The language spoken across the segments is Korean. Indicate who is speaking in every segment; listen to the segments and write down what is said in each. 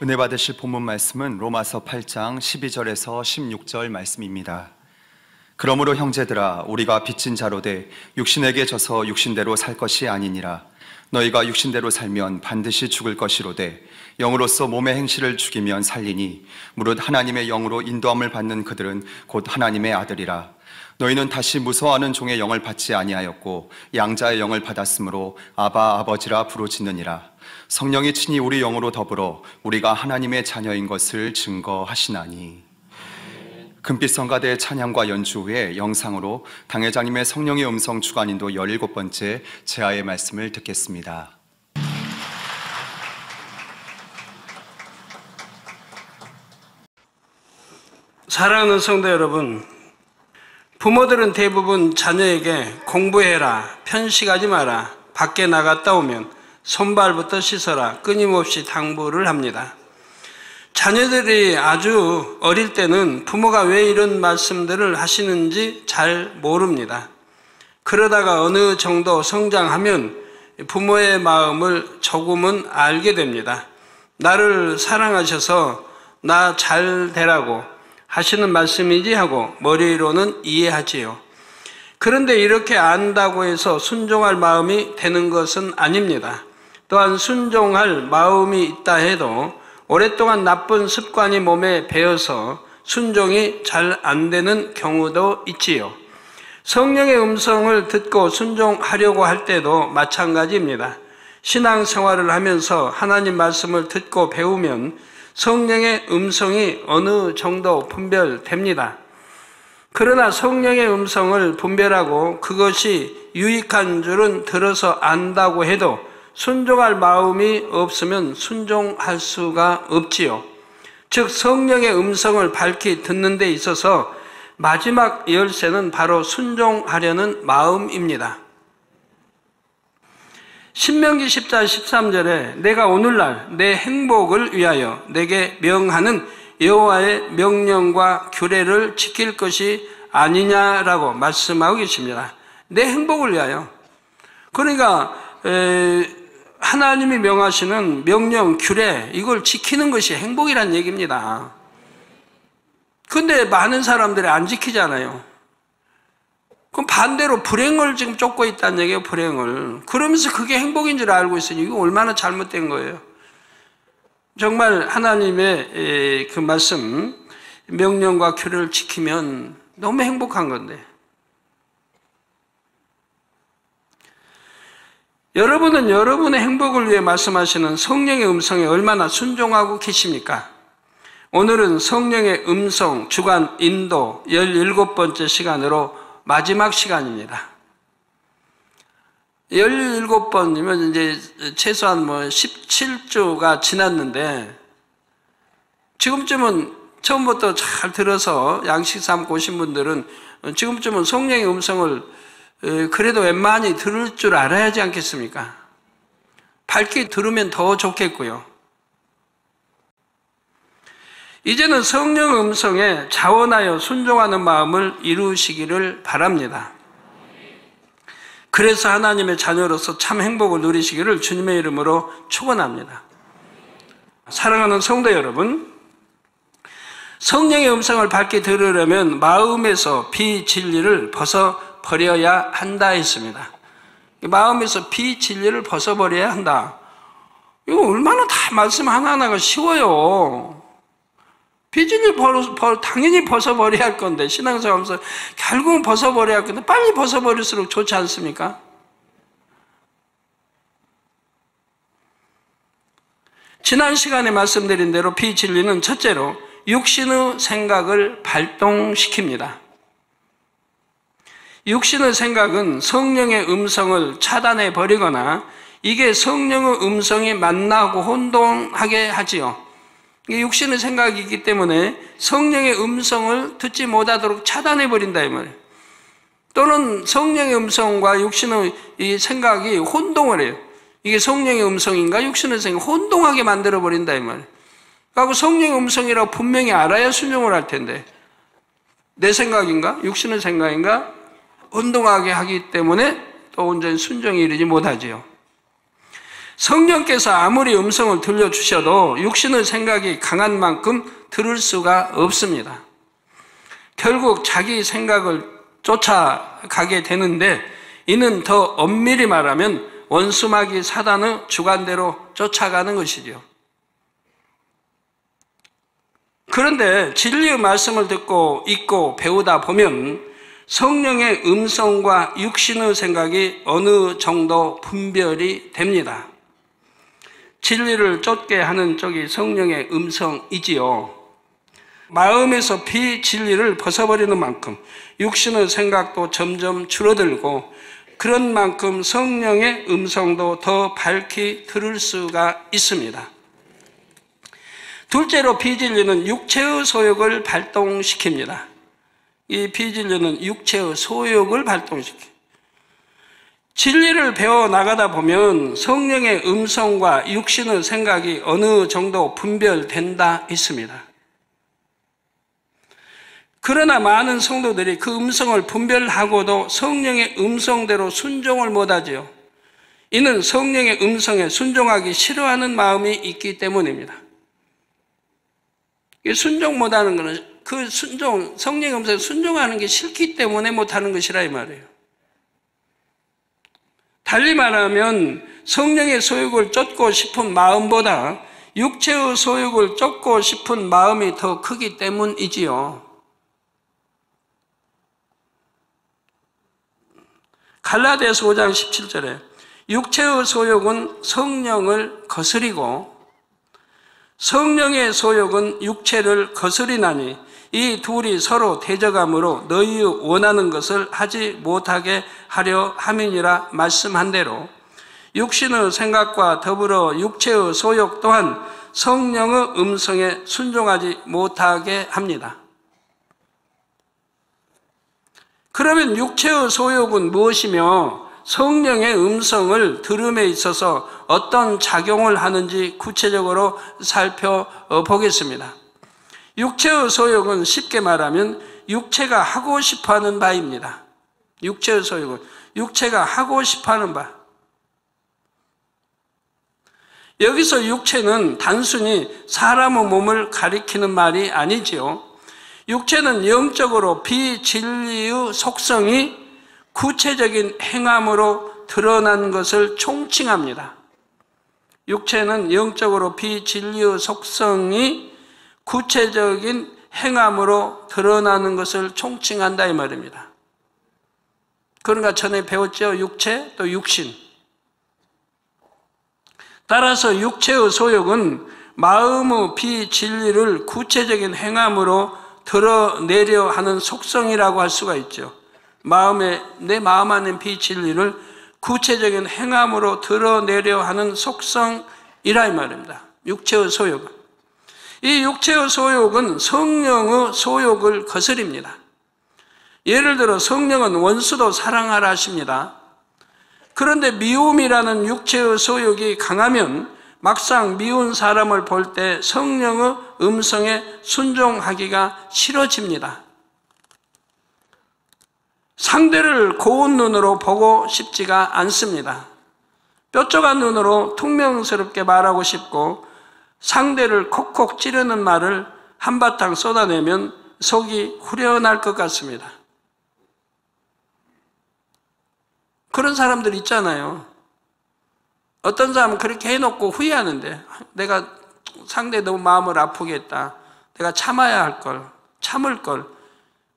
Speaker 1: 은혜 받으실 본문 말씀은 로마서 8장 12절에서 16절 말씀입니다. 그러므로 형제들아, 우리가 빚진 자로 돼 육신에게 져서 육신대로 살 것이 아니니라. 너희가 육신대로 살면 반드시 죽을 것이로되 영으로서 몸의 행실을 죽이면 살리니 무릇 하나님의 영으로 인도함을 받는 그들은 곧 하나님의 아들이라. 너희는 다시 무서워하는 종의 영을 받지 아니하였고 양자의 영을 받았으므로 아바 아버지라 부르짖느니라. 성령이 친히 우리 영으로 더불어 우리가 하나님의 자녀인 것을 증거하시나니. 금빛 성가대 찬양과 연주 후에 영상으로 당회장님의 성령의 음성 주간인도 17번째 제아의 말씀을 듣겠습니다.
Speaker 2: 사랑하는 성도 여러분, 부모들은 대부분 자녀에게 공부해라, 편식하지 마라, 밖에 나갔다 오면 손발부터 씻어라 끊임없이 당부를 합니다. 자녀들이 아주 어릴 때는 부모가 왜 이런 말씀들을 하시는지 잘 모릅니다. 그러다가 어느 정도 성장하면 부모의 마음을 조금은 알게 됩니다. 나를 사랑하셔서 나 잘 되라고 하시는 말씀이지 하고 머리로는 이해하지요. 그런데 이렇게 안다고 해서 순종할 마음이 되는 것은 아닙니다. 또한 순종할 마음이 있다 해도 오랫동안 나쁜 습관이 몸에 배어서 순종이 잘 안 되는 경우도 있지요. 성령의 음성을 듣고 순종하려고 할 때도 마찬가지입니다. 신앙생활을 하면서 하나님 말씀을 듣고 배우면 성령의 음성이 어느 정도 분별됩니다. 그러나 성령의 음성을 분별하고 그것이 유익한 줄은 들어서 안다고 해도 순종할 마음이 없으면 순종할 수가 없지요. 즉 성령의 음성을 밝히 듣는 데 있어서 마지막 열쇠는 바로 순종하려는 마음입니다. 신명기 10장 13절에 내가 오늘날 내 행복을 위하여 내게 명하는 여호와의 명령과 규례를 지킬 것이 아니냐라고 말씀하고 계십니다. 내 행복을 위하여. 그러니까 하나님이 명하시는 명령, 규례, 이걸 지키는 것이 행복이란 얘기입니다. 근데 많은 사람들이 안 지키잖아요. 그럼 반대로 불행을 지금 쫓고 있다는 얘기예요, 불행을. 그러면서 그게 행복인 줄 알고 있으니 이거 얼마나 잘못된 거예요. 정말 하나님의 그 말씀, 명령과 규례를 지키면 너무 행복한 건데. 여러분은 여러분의 행복을 위해 말씀하시는 성령의 음성에 얼마나 순종하고 계십니까? 오늘은 성령의 음성 주간 인도 17번째 시간으로 마지막 시간입니다. 17번이면 이제 최소한 17주가 지났는데 지금쯤은 처음부터 잘 들어서 양식 삼고 오신 분들은 지금쯤은 성령의 음성을 그래도 웬만히 들을 줄 알아야 하지 않겠습니까? 밝게 들으면 더 좋겠고요. 이제는 성령 음성에 자원하여 순종하는 마음을 이루시기를 바랍니다. 그래서 하나님의 자녀로서 참 행복을 누리시기를 주님의 이름으로 축원합니다. 사랑하는 성도 여러분, 성령의 음성을 밝게 들으려면 마음에서 비진리를 벗어버려야 한다 했습니다. 마음에서 비진리를 벗어버려야 한다. 이거 얼마나 다 말씀 하나하나가 쉬워요. 비진리 당연히 벗어버려야 할 건데, 신앙생활하면서 결국은 벗어버려야 할 건데, 빨리 벗어버릴수록 좋지 않습니까? 지난 시간에 말씀드린 대로 비진리는 첫째로 육신의 생각을 발동시킵니다. 육신의 생각은 성령의 음성을 차단해 버리거나 이게 성령의 음성이 만나고 혼동하게 하지요. 이게 육신의 생각이기 때문에 성령의 음성을 듣지 못하도록 차단해 버린다 이 말이에요. 또는 성령의 음성과 육신의 이 생각이 혼동을 해요. 이게 성령의 음성인가 육신의 생각 혼동하게 만들어 버린다 이 말이에요. 그리고 성령의 음성이라고 분명히 알아야 순종을 할 텐데 내 생각인가 육신의 생각인가 혼동하게 하기 때문에 또 온전히 순종에 이르지 못하지요. 성령께서 아무리 음성을 들려주셔도 육신의 생각이 강한 만큼 들을 수가 없습니다. 결국 자기 생각을 쫓아가게 되는데, 이는 더 엄밀히 말하면 원수마귀 사단의 주관대로 쫓아가는 것이죠. 그런데 진리의 말씀을 듣고 읽고 배우다 보면 성령의 음성과 육신의 생각이 어느 정도 분별이 됩니다. 진리를 쫓게 하는 쪽이 성령의 음성이지요. 마음에서 비진리를 벗어버리는 만큼 육신의 생각도 점점 줄어들고, 그런 만큼 성령의 음성도 더 밝히 들을 수가 있습니다. 둘째로 비진리는 육체의 소욕을 발동시킵니다. 이 비진리는 육체의 소욕을 발동시킵니다. 진리를 배워나가다 보면 성령의 음성과 육신의 생각이 어느 정도 분별된다 있습니다. 그러나 많은 성도들이 그 음성을 분별하고도 성령의 음성대로 순종을 못하지요. 이는 성령의 음성에 순종하기 싫어하는 마음이 있기 때문입니다. 순종 못하는 것은 성령의 음성에 순종하는 게 싫기 때문에 못하는 것이라 이 말이에요. 달리 말하면 성령의 소욕을 쫓고 싶은 마음보다 육체의 소욕을 쫓고 싶은 마음이 더 크기 때문이지요. 갈라디아서 5장 17절에 육체의 소욕은 성령을 거스리고 성령의 소욕은 육체를 거스리나니 이 둘이 서로 대적함으로 너희 원하는 것을 하지 못하게 하려 함이니라 말씀한 대로 육신의 생각과 더불어 육체의 소욕 또한 성령의 음성에 순종하지 못하게 합니다. 그러면 육체의 소욕은 무엇이며 성령의 음성을 들음에 있어서 어떤 작용을 하는지 구체적으로 살펴보겠습니다. 육체의 소욕은 쉽게 말하면 육체가 하고 싶어하는 바입니다. 육체의 소욕은 육체가 하고 싶어하는 바. 여기서 육체는 단순히 사람의 몸을 가리키는 말이 아니지요. 육체는 영적으로 비진리의 속성이 구체적인 행함으로 드러난 것을 총칭합니다. 육체는 영적으로 비진리의 속성이 구체적인 행함으로 드러나는 것을 총칭한다 이 말입니다. 그러니까 전에 배웠죠. 육체 또 육신. 따라서 육체의 소욕은 마음의 비진리를 구체적인 행함으로 드러내려 하는 속성이라고 할 수가 있죠. 내 마음 안에 비진리를 구체적인 행함으로 드러내려 하는 속성이라 이 말입니다. 육체의 소욕은. 이 육체의 소욕은 성령의 소욕을 거스립니다. 예를 들어 성령은 원수도 사랑하라 하십니다. 그런데 미움이라는 육체의 소욕이 강하면 막상 미운 사람을 볼 때 성령의 음성에 순종하기가 싫어집니다. 상대를 고운 눈으로 보고 싶지가 않습니다. 뾰족한 눈으로 퉁명스럽게 말하고 싶고 상대를 콕콕 찌르는 말을 한바탕 쏟아내면 속이 후련할 것 같습니다. 그런 사람들 있잖아요. 어떤 사람은 그렇게 해놓고 후회하는데 내가 상대 너무 마음을 아프게 했다. 내가 참아야 할 걸, 참을 걸.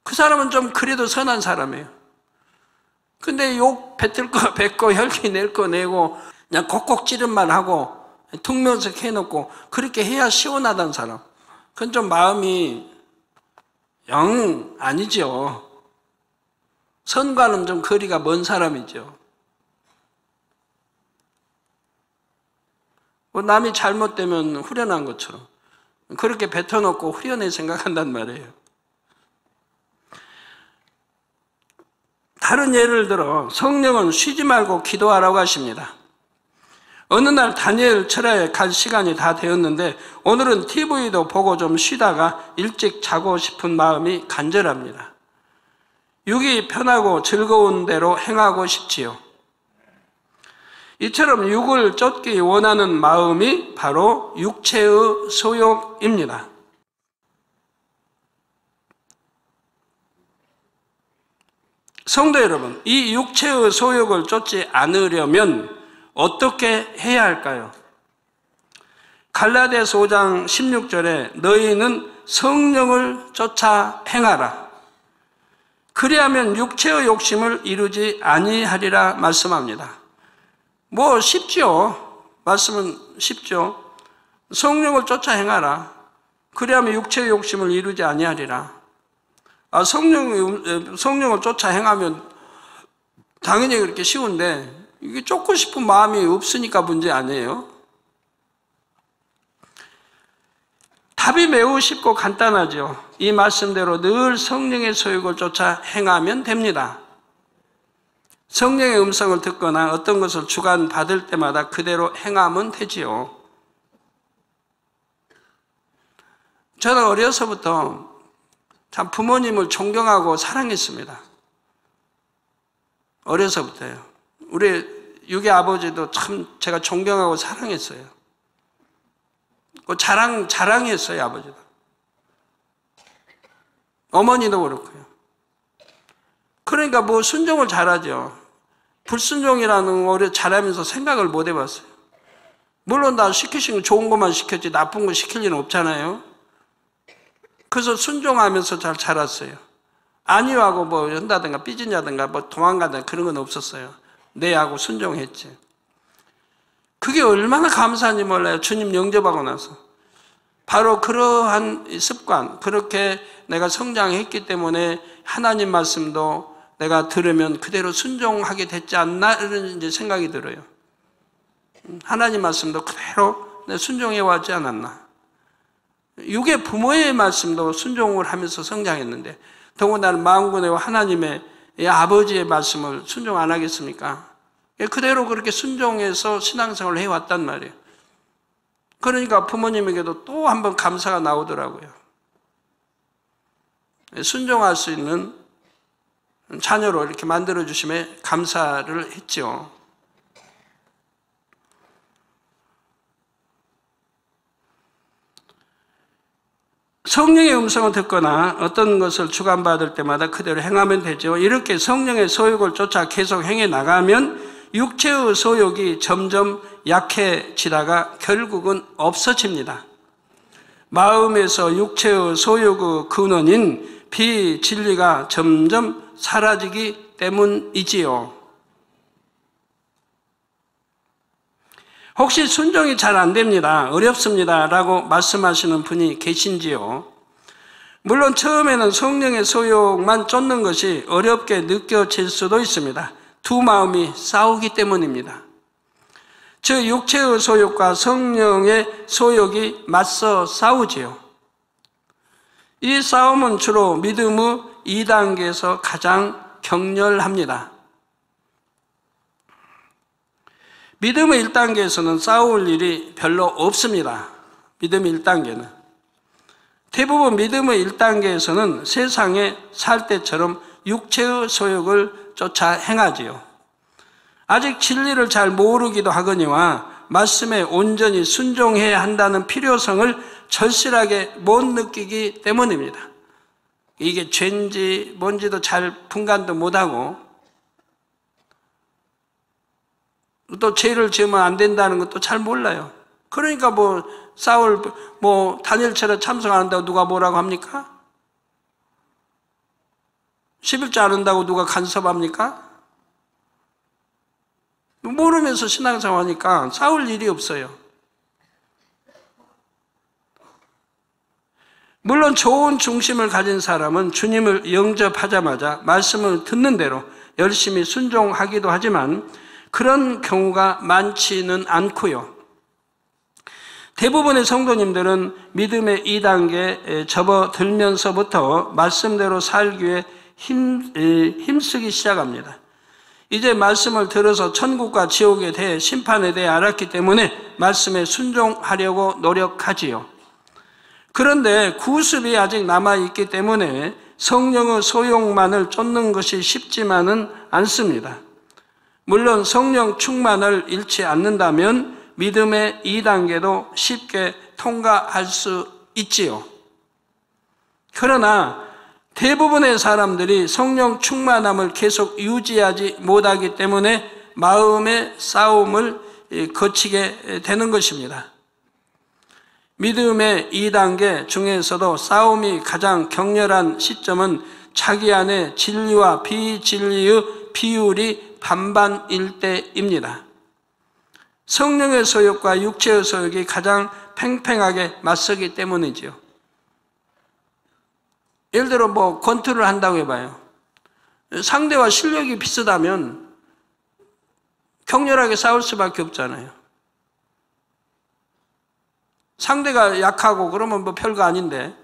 Speaker 2: 그 사람은 좀 그래도 선한 사람이에요. 근데 욕 뱉을 거 뱉고 혈기 낼 거 내고 그냥 콕콕 찌른 말 하고 퉁명스럽게 해놓고 그렇게 해야 시원하다는 사람. 그건 좀 마음이 영 아니죠. 선과는 좀 거리가 먼 사람이죠. 남이 잘못되면 후련한 것처럼 그렇게 뱉어놓고 후련히 생각한단 말이에요. 다른 예를 들어 성령은 쉬지 말고 기도하라고 하십니다. 어느 날 다니엘 철야에 갈 시간이 다 되었는데 오늘은 TV도 보고 좀 쉬다가 일찍 자고 싶은 마음이 간절합니다. 육이 편하고 즐거운 대로 행하고 싶지요. 이처럼 육을 쫓기 원하는 마음이 바로 육체의 소욕입니다. 성도 여러분, 이 육체의 소욕을 쫓지 않으려면 어떻게 해야 할까요? 갈라디아서 5장 16절에 너희는 성령을 쫓아 행하라. 그리하면 육체의 욕심을 이루지 아니하리라 말씀합니다. 뭐 쉽죠. 말씀은 쉽죠. 성령을 쫓아 행하라. 그리하면 육체의 욕심을 이루지 아니하리라. 성령을 쫓아 행하면 당연히 그렇게 쉬운데 이게 쫓고 싶은 마음이 없으니까 문제 아니에요. 답이 매우 쉽고 간단하죠. 이 말씀대로 늘 성령의 소욕을 쫓아 행하면 됩니다. 성령의 음성을 듣거나 어떤 것을 주관받을 때마다 그대로 행하면 되지요. 저는 어려서부터 참 부모님을 존경하고 사랑했습니다. 어려서부터요. 우리 육의 아버지도 참 제가 존경하고 사랑했어요. 자랑했어요, 아버지도. 어머니도 그렇고요. 그러니까 뭐 순종을 잘하죠. 불순종이라는 거를 잘하면서 생각을 못 해봤어요. 물론 나 시키신 좋은 것만 시켰지 나쁜 거 시킬 일은 없잖아요. 그래서 순종하면서 잘 자랐어요. 아니하고 뭐 한다든가 삐진다든가 뭐 도망간다든가 그런 건 없었어요. 네 하고 순종했지. 그게 얼마나 감사한지 몰라요. 주님 영접하고 나서. 바로 그러한 습관, 그렇게 내가 성장했기 때문에 하나님 말씀도 내가 들으면 그대로 순종하게 됐지 않나 이런 이제 생각이 들어요. 하나님 말씀도 그대로 순종해 왔지 않았나. 육의 부모의 말씀도 순종을 하면서 성장했는데 더군다나 만군의 하나님의 아버지의 말씀을 순종 안 하겠습니까? 그대로 그렇게 순종해서 신앙생활을 해왔단 말이에요. 그러니까 부모님에게도 또 한 번 감사가 나오더라고요. 순종할 수 있는 자녀로 이렇게 만들어주심에 감사를 했죠. 성령의 음성을 듣거나 어떤 것을 주관받을 때마다 그대로 행하면 되죠. 이렇게 성령의 소욕을 쫓아 계속 행해 나가면 육체의 소욕이 점점 약해지다가 결국은 없어집니다. 마음에서 육체의 소욕의 근원인 비진리가 점점 사라지기 때문이지요. 혹시 순종이 잘 안 됩니다. 어렵습니다. 라고 말씀하시는 분이 계신지요? 물론 처음에는 성령의 소욕만 쫓는 것이 어렵게 느껴질 수도 있습니다. 두 마음이 싸우기 때문입니다. 즉 육체의 소욕과 성령의 소욕이 맞서 싸우지요. 이 싸움은 주로 믿음의 2단계에서 가장 격렬합니다. 믿음의 1단계에서는 싸울 일이 별로 없습니다. 믿음의 1단계는. 대부분 믿음의 1단계에서는 세상에 살 때처럼 육체의 소욕을 쫓아 행하지요. 아직 진리를 잘 모르기도 하거니와 말씀에 온전히 순종해야 한다는 필요성을 절실하게 못 느끼기 때문입니다. 이게 죄인지 뭔지도 잘 분간도 못하고 또 죄를 지으면 안 된다는 것도 잘 몰라요. 그러니까 다니엘처럼 참석 안 한다고 누가 뭐라고 합니까? 11조 안 한다고 누가 간섭합니까? 모르면서 신앙생활 하니까 싸울 일이 없어요. 물론 좋은 중심을 가진 사람은 주님을 영접하자마자 말씀을 듣는 대로 열심히 순종하기도 하지만 그런 경우가 많지는 않고요. 대부분의 성도님들은 믿음의 2단계에 접어들면서부터 말씀대로 살기 위해 힘쓰기 시작합니다. 이제 말씀을 들어서 천국과 지옥에 대해 심판에 대해 알았기 때문에 말씀에 순종하려고 노력하지요. 그런데 구습이 아직 남아있기 때문에 성령의 소욕만을 쫓는 것이 쉽지만은 않습니다. 물론 성령 충만을 잃지 않는다면 믿음의 2단계도 쉽게 통과할 수 있지요. 그러나 대부분의 사람들이 성령 충만함을 계속 유지하지 못하기 때문에 마음의 싸움을 거치게 되는 것입니다. 믿음의 2단계 중에서도 싸움이 가장 격렬한 시점은 자기 안에 진리와 비진리의 비율이 반반일 때입니다. 성령의 소욕과 육체의 소욕이 가장 팽팽하게 맞서기 때문이지요. 예를 들어 권투를 한다고 해봐요. 상대와 실력이 비슷하면 격렬하게 싸울 수밖에 없잖아요. 상대가 약하고 그러면 별거 아닌데,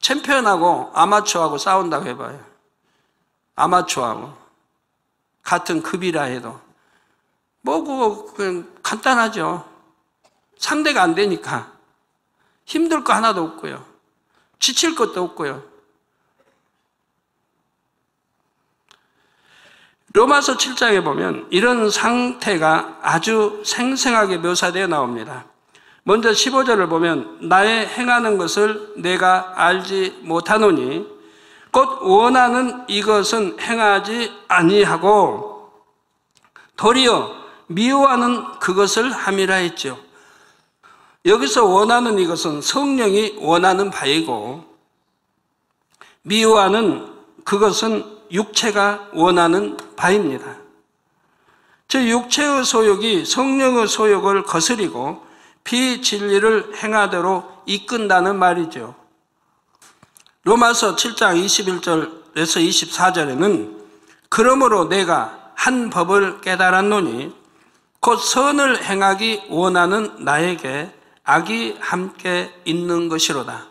Speaker 2: 챔피언하고 아마추어하고 싸운다고 해봐요. 아마추어하고 같은 급이라 해도 그냥 간단하죠. 상대가 안 되니까 힘들 거 하나도 없고요. 지칠 것도 없고요. 로마서 7장에 보면 이런 상태가 아주 생생하게 묘사되어 나옵니다. 먼저 15절을 보면 나의 행하는 것을 내가 알지 못하노니 곧 원하는 이것은 행하지 아니하고 도리어 미워하는 그것을 함이라 했죠. 여기서 원하는 이것은 성령이 원하는 바이고 미워하는 그것은 육체가 원하는 바입니다. 즉 육체의 소욕이 성령의 소욕을 거스리고 비진리를 행하도록 이끈다는 말이죠. 로마서 7장 21절에서 24절에는 그러므로 내가 한 법을 깨달았노니 곧 선을 행하기 원하는 나에게 악이 함께 있는 것이로다.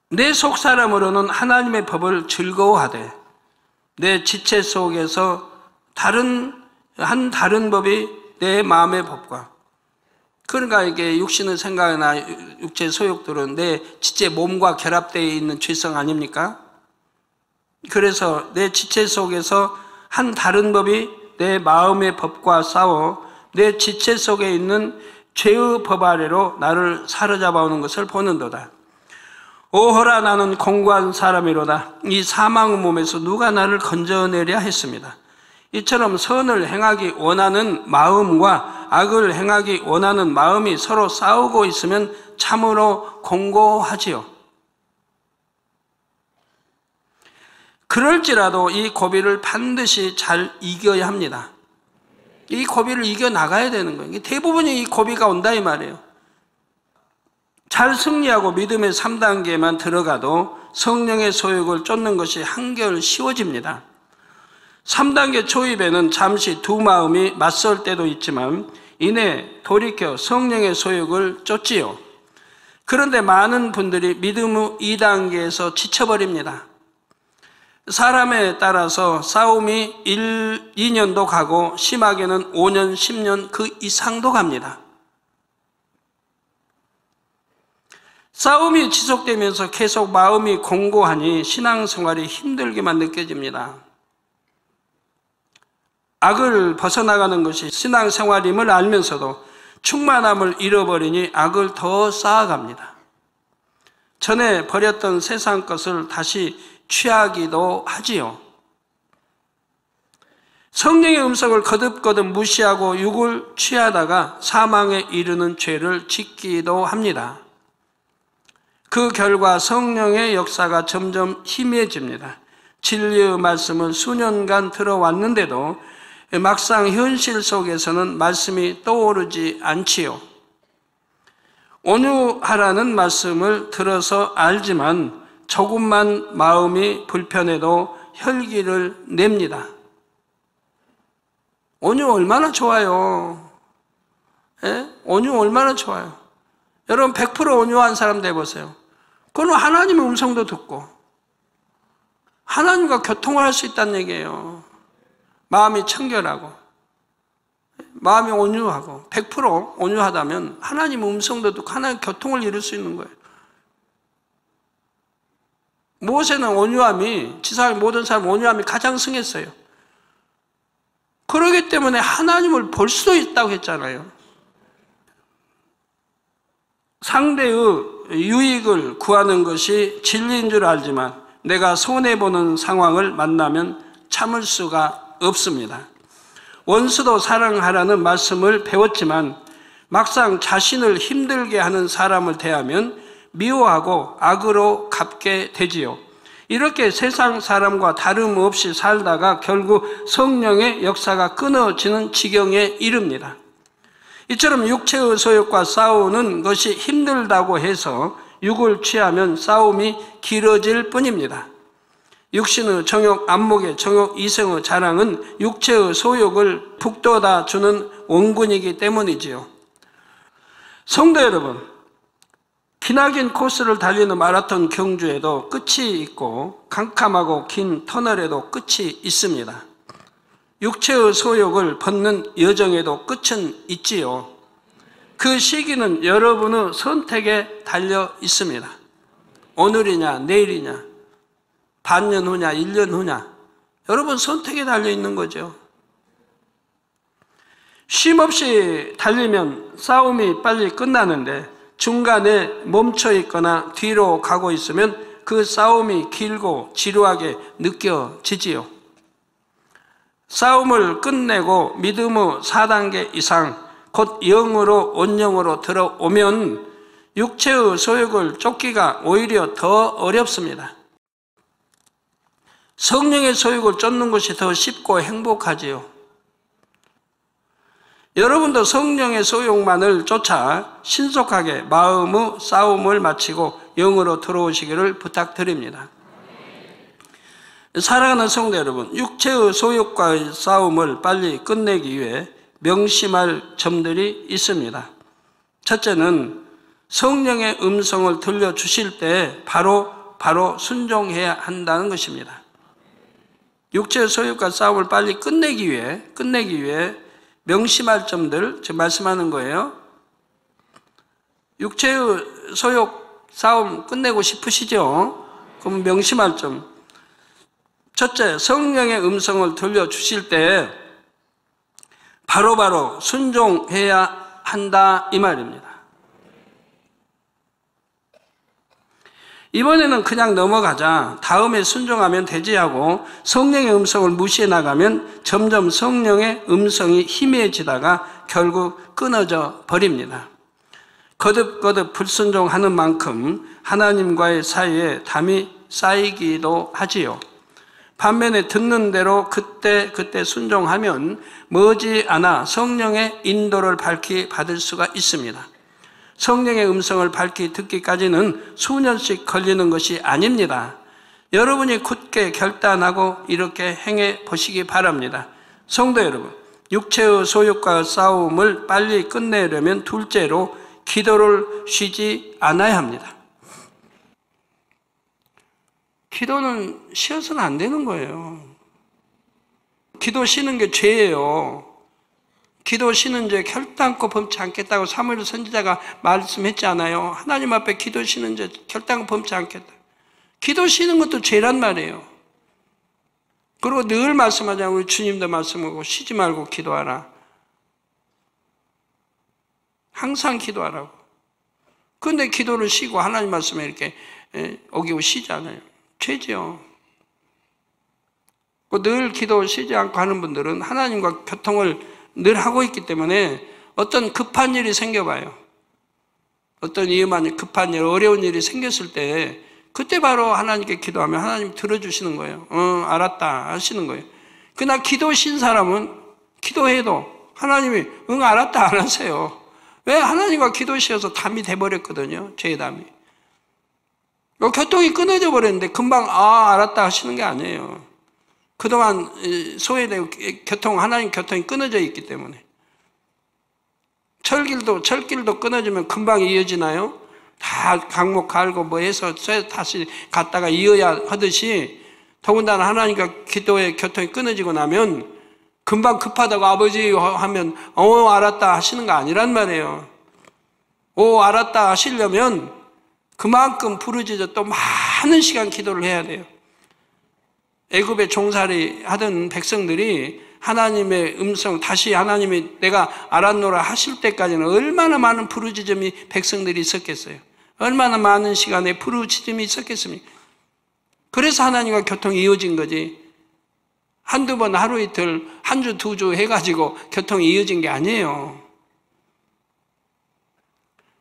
Speaker 2: 내 속사람으로는 하나님의 법을 즐거워하되 내 지체 속에서 다른 법이 내 마음의 법과, 그러니까 이게 육신의 생각이나 육체의 소욕들은 내 지체 몸과 결합되어 있는 죄성 아닙니까? 그래서 내 지체 속에서 한 다른 법이 내 마음의 법과 싸워 내 지체 속에 있는 죄의 법 아래로 나를 사로잡아오는 것을 보는도다. 오호라 나는 공고한 사람이로다. 이 사망의 몸에서 누가 나를 건져내랴 했습니다. 이처럼 선을 행하기 원하는 마음과 악을 행하기 원하는 마음이 서로 싸우고 있으면 참으로 공고하지요. 그럴지라도 이 고비를 반드시 잘 이겨야 합니다. 이 고비를 이겨나가야 되는 거예요. 대부분이 이 고비가 온다 이 말이에요. 잘 승리하고 믿음의 3단계만 들어가도 성령의 소욕을 쫓는 것이 한결 쉬워집니다. 3단계 초입에는 잠시 두 마음이 맞설 때도 있지만 이내 돌이켜 성령의 소욕을 쫓지요. 그런데 많은 분들이 믿음의 2단계에서 지쳐버립니다. 사람에 따라서 싸움이 1, 2년도 가고 심하게는 5년, 10년 그 이상도 갑니다. 싸움이 지속되면서 계속 마음이 공고하니 신앙생활이 힘들게만 느껴집니다. 악을 벗어나가는 것이 신앙생활임을 알면서도 충만함을 잃어버리니 악을 더 쌓아갑니다. 전에 버렸던 세상 것을 다시 취하기도 하지요. 성령의 음성을 거듭거듭 무시하고 육을 취하다가 사망에 이르는 죄를 짓기도 합니다. 그 결과 성령의 역사가 점점 희미해집니다. 진리의 말씀을 수년간 들어왔는데도 막상 현실 속에서는 말씀이 떠오르지 않지요. 온유하라는 말씀을 들어서 알지만 조금만 마음이 불편해도 혈기를 냅니다. 온유 얼마나 좋아요. 예? 온유 얼마나 좋아요. 여러분 100% 온유한 사람 돼보세요. 그건 하나님의 음성도 듣고 하나님과 교통을 할 수 있다는 얘기예요. 마음이 청결하고 마음이 온유하고 100% 온유하다면 하나님 음성도 듣고 하나님 교통을 이룰 수 있는 거예요. 모세는 온유함이, 지상의 모든 사람 온유함이 가장 승했어요. 그러기 때문에 하나님을 볼 수도 있다고 했잖아요. 상대의 유익을 구하는 것이 진리인 줄 알지만 내가 손해보는 상황을 만나면 참을 수가 없습니다. 원수도 사랑하라는 말씀을 배웠지만 막상 자신을 힘들게 하는 사람을 대하면 미워하고 악으로 갚게 되지요. 이렇게 세상 사람과 다름없이 살다가 결국 성령의 역사가 끊어지는 지경에 이릅니다. 이처럼 육체의 소욕과 싸우는 것이 힘들다고 해서 육을 취하면 싸움이 길어질 뿐입니다. 육신의 정욕, 안목의 정욕, 이성의 자랑은 육체의 소욕을 북돋아 주는 원군이기 때문이지요. 성도 여러분, 기나긴 코스를 달리는 마라톤 경주에도 끝이 있고 캄캄하고 긴 터널에도 끝이 있습니다. 육체의 소욕을 벗는 여정에도 끝은 있지요. 그 시기는 여러분의 선택에 달려 있습니다. 오늘이냐 내일이냐 반년 후냐 1년 후냐 여러분 선택에 달려 있는 거죠. 쉼없이 달리면 싸움이 빨리 끝나는데 중간에 멈춰 있거나 뒤로 가고 있으면 그 싸움이 길고 지루하게 느껴지지요. 싸움을 끝내고 믿음의 4단계 이상 곧 영으로 온영으로 들어오면 육체의 소욕을 쫓기가 오히려 더 어렵습니다. 성령의 소욕을 쫓는 것이 더 쉽고 행복하지요. 여러분도 성령의 소욕만을 쫓아 신속하게 마음의 싸움을 마치고 영으로 들어오시기를 부탁드립니다. 사랑하는 성도 여러분, 육체의 소욕과의 싸움을 빨리 끝내기 위해 명심할 점들이 있습니다. 첫째는 성령의 음성을 들려주실 때 바로 순종해야 한다는 것입니다. 육체의 소욕과 싸움을 빨리 끝내기 위해 명심할 점들, 지금 말씀하는 거예요. 육체의 소욕 싸움 끝내고 싶으시죠? 그럼 명심할 점. 첫째, 성령의 음성을 들려주실 때 바로바로 순종해야 한다 이 말입니다. 이번에는 그냥 넘어가자, 다음에 순종하면 되지 하고 성령의 음성을 무시해 나가면 점점 성령의 음성이 희미해지다가 결국 끊어져 버립니다. 거듭거듭 불순종하는 만큼 하나님과의 사이에 담이 쌓이기도 하지요. 반면에 듣는 대로 그때 순종하면 머지않아 성령의 인도를 밝히 받을 수가 있습니다. 성령의 음성을 밝히 듣기까지는 수년씩 걸리는 것이 아닙니다. 여러분이 굳게 결단하고 이렇게 행해 보시기 바랍니다. 성도 여러분, 육체의 소욕과 싸움을 빨리 끝내려면 둘째로 기도를 쉬지 않아야 합니다. 기도는 쉬어서는 안 되는 거예요. 기도 쉬는 게 죄예요. 기도 쉬는 죄 결단코 범치 않겠다고 사무엘 선지자가 말씀했잖아요. 하나님 앞에 기도 쉬는 죄 결단코 범치 않겠다. 기도 쉬는 것도 죄란 말이에요. 그리고 늘 말씀하자면 우리 주님도 말씀하고 쉬지 말고 기도하라. 항상 기도하라고. 그런데 기도를 쉬고 하나님 말씀에 이렇게 어기고 쉬지 않아요. 죄죠. 늘 기도 쉬지 않고 하는 분들은 하나님과 교통을 늘 하고 있기 때문에 어떤 급한 일이 생겨봐요. 어떤 위험한 급한 일, 어려운 일이 생겼을 때 그때 바로 하나님께 기도하면 하나님이 들어주시는 거예요. 알았다 하시는 거예요. 그러나 기도 쉰 사람은 기도해도 하나님이 알았다 안 하세요. 왜? 하나님과 기도 쉬어서 담이 돼버렸거든요. 죄의 담이. 교통이 끊어져 버렸는데 금방 알았다 하시는 게 아니에요. 그동안 소외되고 하나님 교통이 끊어져 있기 때문에. 철길도 끊어지면 금방 이어지나요? 다 강목 갈고 뭐 해서 다시 갔다가 이어야 하듯이 더군다나 하나님과 기도의 교통이 끊어지고 나면 금방 급하다고 아버지 하면 알았다 하시는 거 아니란 말이에요. 알았다 하시려면 그만큼 부르짖어 또 많은 시간 기도를 해야 돼요. 애굽에 종살이 하던 백성들이 하나님의 음성, 다시 하나님이 내가 알았노라 하실 때까지는 얼마나 많은 부르짖음이 백성들이 있었겠어요. 얼마나 많은 시간에 부르짖음이 있었겠습니까? 그래서 하나님과 교통이 이어진 거지. 한두 번 하루 이틀, 한 주, 두 주 해가지고 교통이 이어진 게 아니에요.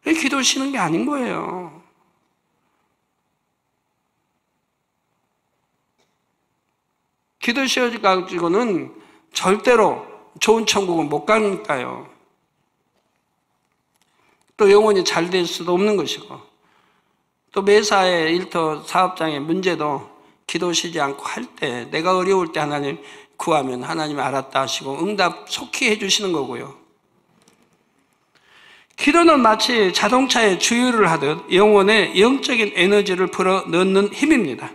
Speaker 2: 기도 쉬는 게 아닌 거예요. 기도 쉬어가지고는 절대로 좋은 천국은 못 가니까요. 또 영혼이 잘 될 수도 없는 것이고, 또 매사의 일터 사업장의 문제도 기도 쉬지 않고 할 때, 내가 어려울 때 하나님 구하면 하나님이 알았다 하시고 응답 속히 해주시는 거고요. 기도는 마치 자동차에 주유를 하듯 영혼의 영적인 에너지를 불어 넣는 힘입니다.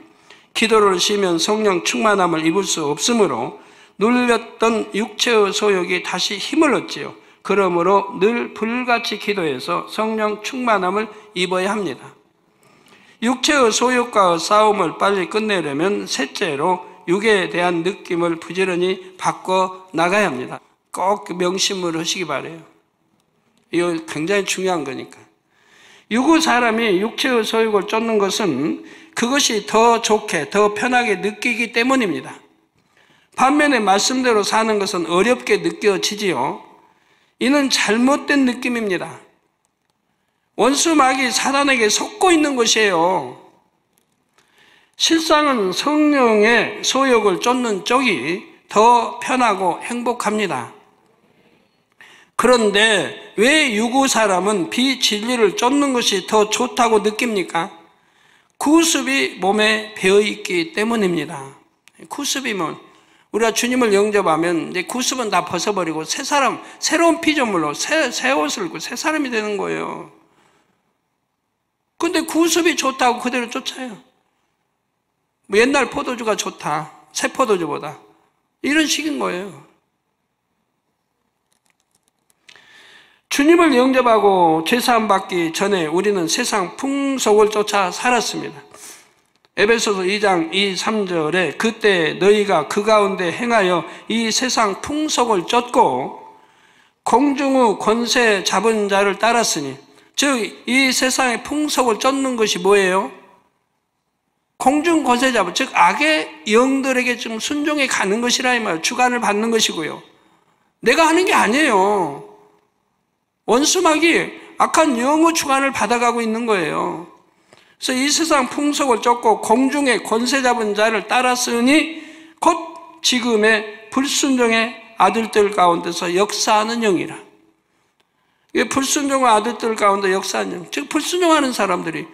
Speaker 2: 기도를 쉬면 성령 충만함을 입을 수 없으므로 눌렸던 육체의 소욕이 다시 힘을 얻지요. 그러므로 늘 불같이 기도해서 성령 충만함을 입어야 합니다. 육체의 소욕과의 싸움을 빨리 끝내려면 셋째로 육에 대한 느낌을 부지런히 바꿔 나가야 합니다. 꼭 명심을 하시기 바라요. 이거 굉장히 중요한 거니까. 육의 사람이 육체의 소욕을 쫓는 것은 그것이 더 좋게, 더 편하게 느끼기 때문입니다. 반면에 말씀대로 사는 것은 어렵게 느껴지지요. 이는 잘못된 느낌입니다. 원수 마귀 사단에게 속고 있는 것이에요. 실상은 성령의 소욕을 쫓는 쪽이 더 편하고 행복합니다. 그런데 왜 유구 사람은 비진리를 쫓는 것이 더 좋다고 느낍니까? 구습이 몸에 배어있기 때문입니다. 구습이면 우리가 주님을 영접하면 이제 구습은 다 벗어버리고 새 사람, 새로운 피조물로 새 옷을 입고 새 사람이 되는 거예요. 근데 구습이 좋다고 그대로 쫓아요. 뭐 옛날 포도주가 좋다, 새 포도주보다. 이런 식인 거예요. 주님을 영접하고 죄사함 받기 전에 우리는 세상 풍속을 쫓아 살았습니다. 에베소서 2장 2, 3절에 그때 너희가 그 가운데 행하여 이 세상 풍속을 쫓고 공중의 권세 잡은 자를 따랐으니, 즉 이 세상의 풍속을 쫓는 것이 뭐예요? 공중 권세 잡은, 즉 악의 영들에게 좀 순종해 가는 것이라 이 말, 주관을 받는 것이고요. 내가 하는 게 아니에요. 원수막이 악한 영의 주관을 받아가고 있는 거예요. 그래서 이 세상 풍속을 쫓고 공중의 권세 잡은 자를 따랐으니 곧 지금의 불순종의 아들들 가운데서 역사하는 영이라. 이게 불순종의 아들들 가운데 역사하는 영, 즉 불순종하는 사람들이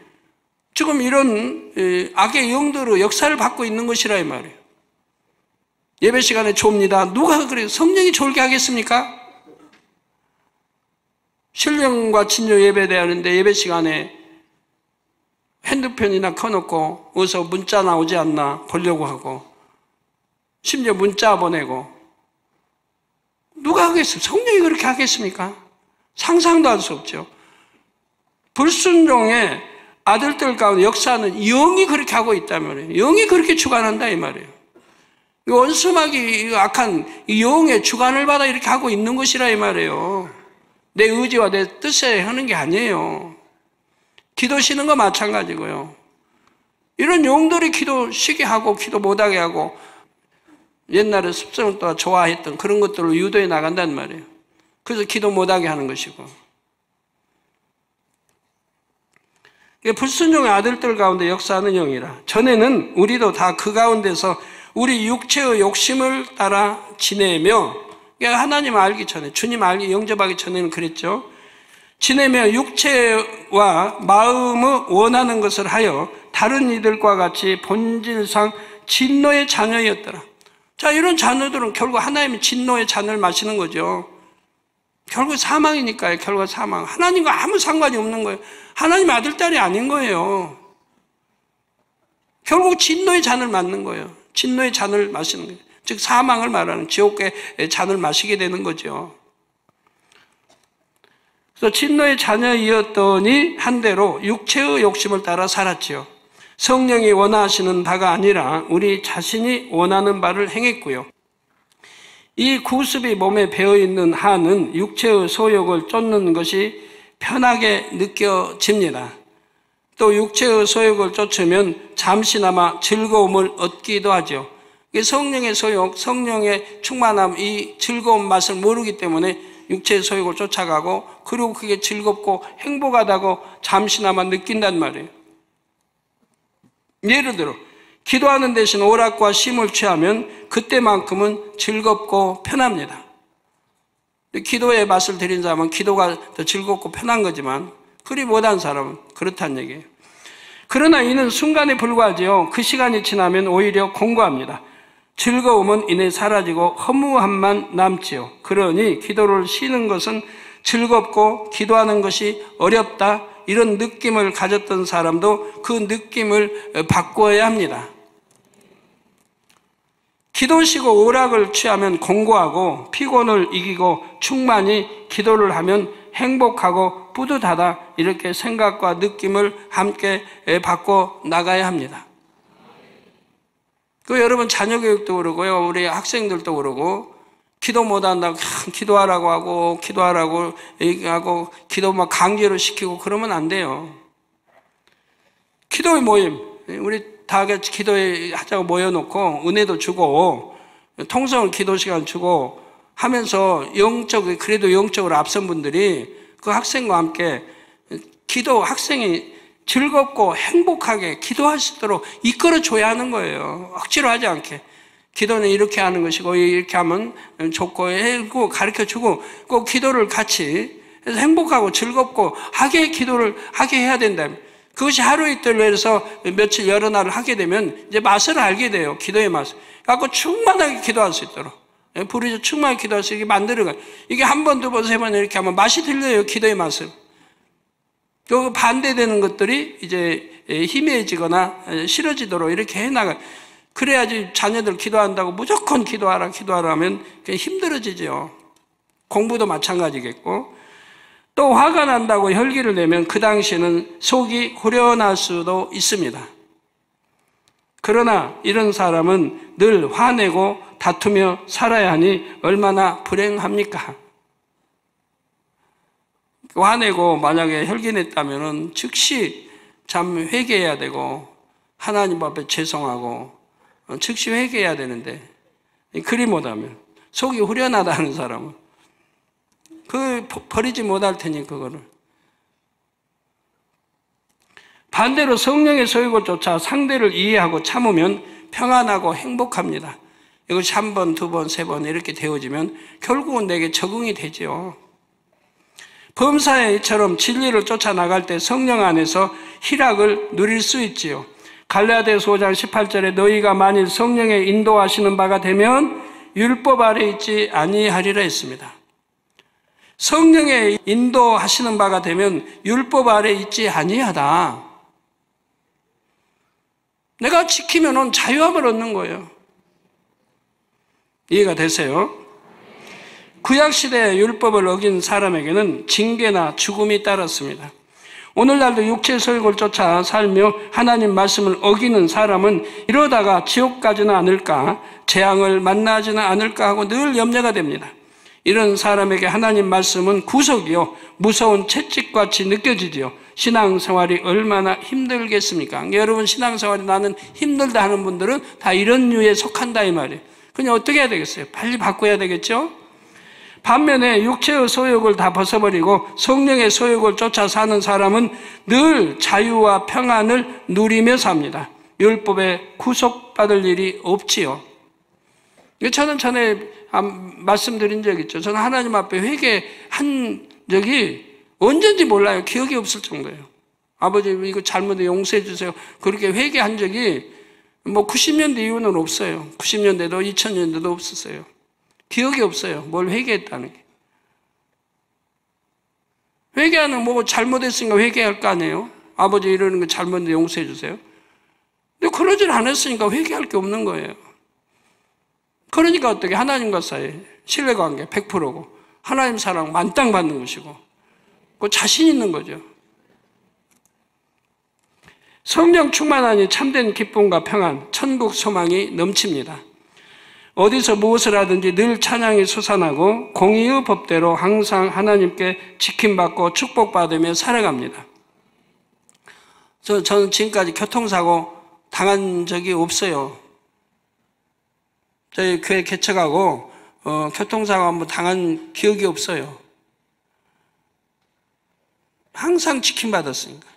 Speaker 2: 지금 이런 악의 영들의 역사를 받고 있는 것이라 이 말이에요. 예배 시간에 좁니다. 누가 그래요? 성령이 졸게 하겠습니까? 신령과 친녀 예배대하는데 예배 시간에 핸드폰이나 켜놓고 어디서 문자 나오지 않나 보려고 하고, 심지어 문자 보내고, 누가 하겠어요? 성령이 그렇게 하겠습니까? 상상도 할 수 없죠. 불순종의 아들들 가운데 역사하는 영이 그렇게 하고 있단 말이에요. 영이 그렇게 주관한다 이 말이에요. 원수막이 악한 영의 주관을 받아 이렇게 하고 있는 것이라 이 말이에요. 내 의지와 내 뜻에 하는 게 아니에요. 기도 쉬는 거 마찬가지고요. 이런 용들이 기도 쉬게 하고 기도 못하게 하고 옛날에 습성을 또 좋아했던 그런 것들을 유도해 나간단 말이에요. 그래서 기도 못하게 하는 것이고, 불순종의 아들들 가운데 역사하는 영이라. 전에는 우리도 다 그 가운데서 우리 육체의 욕심을 따라 지내며, 하나님 알기 전에, 주님 알기 영접하기 전에는 그랬죠. 지내며 육체와 마음의 원하는 것을 하여 다른 이들과 같이 본질상 진노의 자녀였더라. 자, 이런 자녀들은 결국 하나님의 진노의 잔을 마시는 거죠. 결국 사망이니까요. 결국 사망. 하나님과 아무 상관이 없는 거예요. 하나님의 아들, 딸이 아닌 거예요. 결국 진노의 잔을 맞는 거예요. 진노의 잔을 마시는 거예요. 즉 사망을 말하는 지옥의 잔을 마시게 되는 거죠. 그래서 진노의 자녀이었더니 한대로 육체의 욕심을 따라 살았지요. 성령이 원하시는 바가 아니라 우리 자신이 원하는 바를 행했고요. 이 구습이 몸에 배어있는 한은 육체의 소욕을 쫓는 것이 편하게 느껴집니다. 또 육체의 소욕을 쫓으면 잠시나마 즐거움을 얻기도 하죠. 성령의 소욕, 성령의 충만함, 이 즐거운 맛을 모르기 때문에 육체의 소욕을 쫓아가고 그리고 그게 즐겁고 행복하다고 잠시나마 느낀단 말이에요. 예를 들어 기도하는 대신 오락과 쉼을 취하면 그때만큼은 즐겁고 편합니다. 기도의 맛을 들인 사람은 기도가 더 즐겁고 편한 거지만 그리 못한 사람은 그렇다는 얘기예요. 그러나 이는 순간에 불과하지요. 그 시간이 지나면 오히려 공고합니다. 즐거움은 이내 사라지고 허무함만 남지요. 그러니 기도를 쉬는 것은 즐겁고 기도하는 것이 어렵다, 이런 느낌을 가졌던 사람도 그 느낌을 바꿔야 합니다. 기도 쉬고 오락을 취하면 공고하고 피곤을 이기고 충만히 기도를 하면 행복하고 뿌듯하다, 이렇게 생각과 느낌을 함께 바꿔 나가야 합니다. 여러분 자녀 교육도 그러고요, 우리 학생들도 그러고 기도 못한다고 기도하라고 하고 기도하라고 얘기하고 기도 막 강제로 시키고 그러면 안 돼요. 기도의 모임, 우리 다 같이 기도회 하자고 모여놓고 은혜도 주고 통성을 기도 시간 주고 하면서 그래도 영적으로 앞선 분들이 그 학생과 함께 학생이 즐겁고 행복하게 기도할 수 있도록 이끌어줘야 하는 거예요. 억지로 하지 않게. 기도는 이렇게 하는 것이고 이렇게 하면 좋고 해고 가르쳐주고 꼭 기도를 같이 해서 행복하고 즐겁고 기도를 하게 해야 된다. 그것이 하루 이틀 해서 며칠 여러 날을 하게 되면 이제 맛을 알게 돼요. 기도의 맛을. 그래서 충만하게 기도할 수 있도록. 부르짖어 충만하게 기도할 수 있게 만들어가요. 이게 한 번, 두 번, 세 번 이렇게 하면 맛이 들려요. 기도의 맛을. 그 반대되는 것들이 이제 희미해지거나 싫어지도록 이렇게 해나가요. 그래야지 자녀들 기도한다고 무조건 기도하라 하면 힘들어지죠. 공부도 마찬가지겠고. 또 화가 난다고 혈기를 내면 그 당시에는 속이 후련할 수도 있습니다. 그러나 이런 사람은 늘 화내고 다투며 살아야 하니 얼마나 불행합니까? 화내고 만약에 혈기 냈다면 즉시 회개해야 되고 하나님 앞에 죄송하고 즉시 회개해야 되는데 그리 못하면 속이 후련하다는 사람은 버리지 못할 테니 그거를. 반대로 성령의 소욕을 쫓아 상대를 이해하고 참으면 평안하고 행복합니다. 이것이 한 번, 두 번, 세 번 이렇게 되어지면 결국은 내게 적응이 되죠. 범사에처럼 진리를 쫓아나갈 때 성령 안에서 희락을 누릴 수 있지요. 갈라디아서 5장 18절에 너희가 만일 성령의 인도하시는 바가 되면 율법 아래 있지 아니하리라 했습니다. 성령의 인도하시는 바가 되면 율법 아래 있지 아니하다. 내가 지키면 자유함을 얻는 거예요. 이해가 되세요? 구약시대의 율법을 어긴 사람에게는 징계나 죽음이 따랐습니다. 오늘날도 육체의 소욕을 쫓아 살며 하나님 말씀을 어기는 사람은 이러다가 지옥 가지는 않을까, 재앙을 만나지는 않을까 하고 늘 염려가 됩니다. 이런 사람에게 하나님 말씀은 구속이요, 무서운 채찍같이 느껴지지요. 신앙생활이 얼마나 힘들겠습니까? 여러분 신앙생활이 나는 힘들다 하는 분들은 다 이런 류에 속한다 이 말이에요. 그냥 어떻게 해야 되겠어요? 빨리 바꿔야 되겠죠? 반면에 육체의 소욕을 다 벗어버리고 성령의 소욕을 쫓아 사는 사람은 늘 자유와 평안을 누리며 삽니다. 율법에 구속받을 일이 없지요. 저는 전에 말씀드린 적 있죠. 저는 하나님 앞에 회개한 적이 언젠지 몰라요. 기억이 없을 정도예요. 아버지 이거 잘못해 용서해 주세요. 그렇게 회개한 적이 90년대 이후는 없어요. 90년대도 2000년대도 없었어요. 기억이 없어요. 뭘 회개했다는 게. 회개하는 잘못했으니까 회개할 거 아니에요. 아버지 이러는 거 잘못해 용서해 주세요. 근데 그러질 않았으니까 회개할 게 없는 거예요. 그러니까 어떻게 하나님과 사이 신뢰관계 100%고 하나님 사랑 만땅 받는 것이고 그 자신 있는 거죠. 성령 충만하니 참된 기쁨과 평안, 천국 소망이 넘칩니다. 어디서 무엇을 하든지 늘 찬양이 솟아나고 공의의 법대로 항상 하나님께 지킴받고 축복받으며 살아갑니다. 저는 지금까지 교통사고 당한 적이 없어요. 저희 교회 개척하고 교통사고 한번 당한 기억이 없어요. 항상 지킴받았으니까.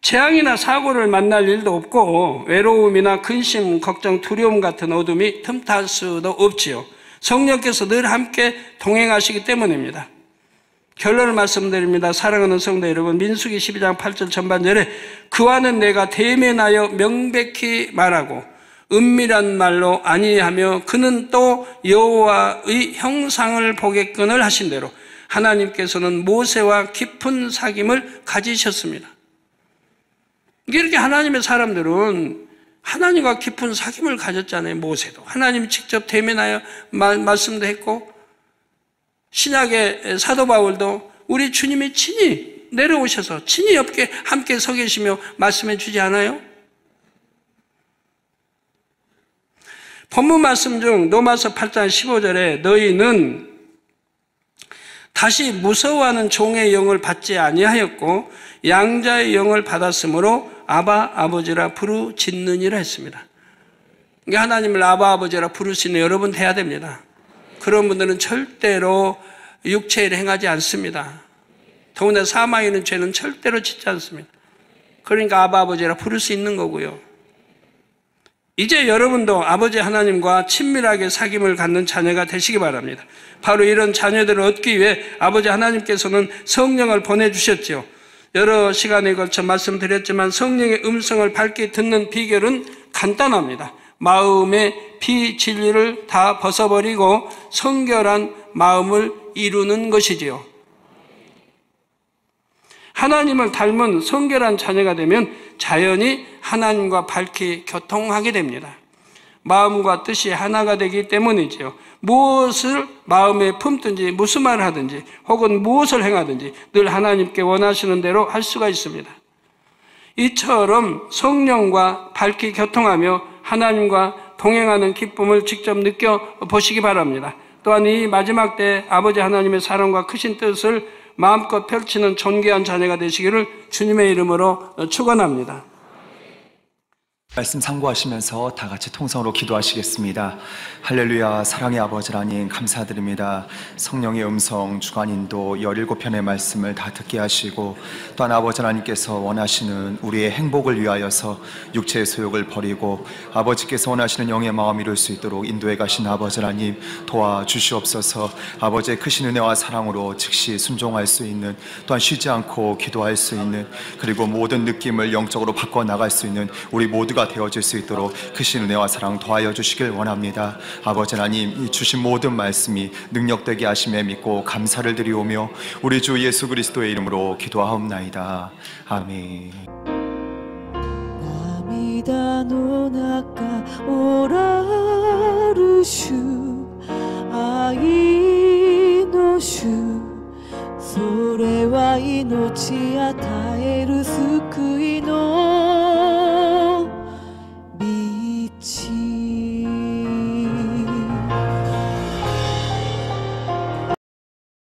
Speaker 2: 재앙이나 사고를 만날 일도 없고 외로움이나 근심, 걱정, 두려움 같은 어둠이 틈탈 수도 없지요. 성령께서 늘 함께 동행하시기 때문입니다. 결론을 말씀드립니다. 사랑하는 성도 여러분, 민수기 12장 8절 전반절에 그와는 내가 대면하여 명백히 말하고 은밀한 말로 아니하며 그는 또 여호와의 형상을 보겠거늘 하신 대로 하나님께서는 모세와 깊은 사귐을 가지셨습니다. 이렇게 하나님의 사람들은 하나님과 깊은 사귐을 가졌잖아요. 모세도 하나님이 직접 대면하여 말씀도 했고, 신약의 사도 바울도 우리 주님이 친히 내려오셔서 친히 옆에 함께 서 계시며 말씀해 주지 않아요? 본문 말씀 중 로마서 8장 15절에 너희는 다시 무서워하는 종의 영을 받지 아니하였고 양자의 영을 받았으므로 아바 아버지라 부르짖느니라 했습니다. 하나님을 아바 아버지라 부르시는 여러분 돼야 됩니다. 그런 분들은 절대로 육체를 행하지 않습니다. 더군다나 사망이는 죄는 절대로 짓지 않습니다. 그러니까 아바 아버지라 부를 수 있는 거고요. 이제 여러분도 아버지 하나님과 친밀하게 사귐을 갖는 자녀가 되시기 바랍니다. 바로 이런 자녀들을 얻기 위해 아버지 하나님께서는 성령을 보내주셨지요. 여러 시간에 걸쳐 말씀드렸지만 성령의 음성을 밝게 듣는 비결은 간단합니다. 마음의 비진리를 다 벗어버리고 성결한 마음을 이루는 것이지요. 하나님을 닮은 성결한 자녀가 되면 자연히 하나님과 밝게 교통하게 됩니다. 마음과 뜻이 하나가 되기 때문이지요. 무엇을 마음에 품든지 무슨 말을 하든지 혹은 무엇을 행하든지 늘 하나님께 원하시는 대로 할 수가 있습니다. 이처럼 성령과 밝게 교통하며 하나님과 동행하는 기쁨을 직접 느껴보시기 바랍니다. 또한 이 마지막 때 아버지 하나님의 사랑과 크신 뜻을 마음껏 펼치는 존귀한 자녀가 되시기를 주님의 이름으로 축원합니다.
Speaker 1: 말씀 참고하시면서 다 같이 통성으로 기도하시겠습니다. 할렐루야. 사랑의 아버지 하나님 감사드립니다. 성령의 음성 주간인도 17편의 말씀을 다 듣게 하시고 또한 아버지 하나님께서 원하시는 우리의 행복을 위하여서 육체의 소욕을 버리고 아버지께서 원하시는 영의 마음 이룰 수 있도록 인도해 가신 아버지 하나님 도와주시옵소서. 아버지의 크신 은혜와 사랑으로 즉시 순종할 수 있는, 또한 쉬지 않고 기도할 수 있는, 그리고 모든 느낌을 영적으로 바꿔나갈 수 있는 우리 모두가 되어질 수 있도록 크신 은혜와 사랑 도와여 주시길 원합니다. 아버지 하나님, 이 주신 모든 말씀이 능력되게 하심에 믿고 감사를 드리오며 우리 주 예수 그리스도의 이름으로 기도하옵나이다. 아멘.
Speaker 3: 涙の中おらる主愛の主それは命与える救いの